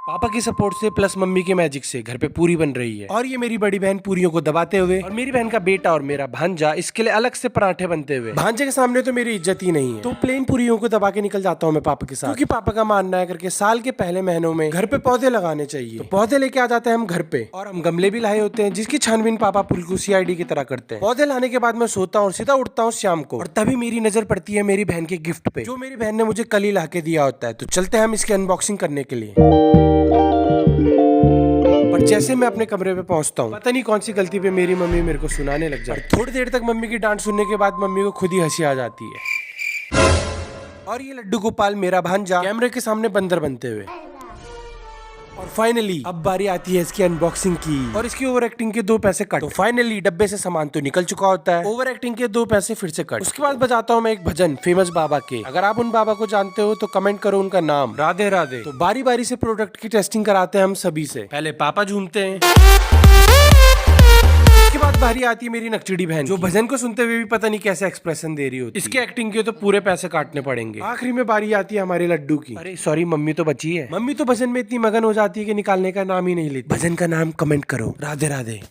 पापा की सपोर्ट से प्लस मम्मी के मैजिक से घर पे पूरी बन रही है। और ये मेरी बड़ी बहन पूरियों को दबाते हुए, और मेरी बहन का बेटा और मेरा भांजा इसके लिए अलग से पराठे बनते हुए। भांजे के सामने तो मेरी इज्जत ही नहीं है, तो प्लेन पूरियों को दबा के निकल जाता हूँ मैं पापा के साथ, क्योंकि पापा का मानना है करके साल के पहले महीनों में घर पे पौधे लगाने चाहिए। तो पौधे लेके आ जाते हैं हम घर पे, और हम गमले भी लाए होते हैं जिसकी छानबीन पापा पुलकू CID की तरह करते हैं। पौधे लाने के बाद मैं सोता हूँ, सीधा उठता हूँ शाम को, और तभी मेरी नजर पड़ती है मेरी बहन के गिफ्ट पे, जो मेरी बहन ने मुझे कल ही ला के दिया होता है। तो चलते हैं हम इसकी अनबॉक्सिंग करने के लिए। पर जैसे मैं अपने कमरे पे पहुंचता हूँ, पता नहीं कौन सी गलती पे मेरी मम्मी मेरे को सुनाने लग जाती है। थोड़ी देर तक मम्मी की डांट सुनने के बाद मम्मी को खुद ही हंसी आ जाती है। और ये लड्डू गोपाल मेरा भांजा कैमरे के सामने बंदर बनते हुए। और फाइनली अब बारी आती है इसकी अनबॉक्सिंग की, और इसकी ओवर एक्टिंग के 2 पैसे कट। तो फाइनली डब्बे से सामान तो निकल चुका होता है, ओवर एक्टिंग के 2 पैसे फिर से कट। उसके बाद बजाता हूँ मैं एक भजन फेमस बाबा के। अगर आप उन बाबा को जानते हो तो कमेंट करो उनका नाम। राधे राधे। तो बारी बारी से प्रोडक्ट की टेस्टिंग कराते हैं हम सभी से। पहले पापा झूमते हैं, उसके बाद बारी आती है मेरी नकचड़ी बहन, जो भजन को सुनते हुए भी पता नहीं कैसे एक्सप्रेशन दे रही होती है। इसकी एक्टिंग के तो पूरे पैसे काटने पड़ेंगे। आखिरी में बारी आती है हमारे लड्डू की। अरे सॉरी, मम्मी तो बची है। मम्मी तो भजन में इतनी मगन हो जाती है कि निकालने का नाम ही नहीं लेती। भजन का नाम कमेंट करो। राधे राधे।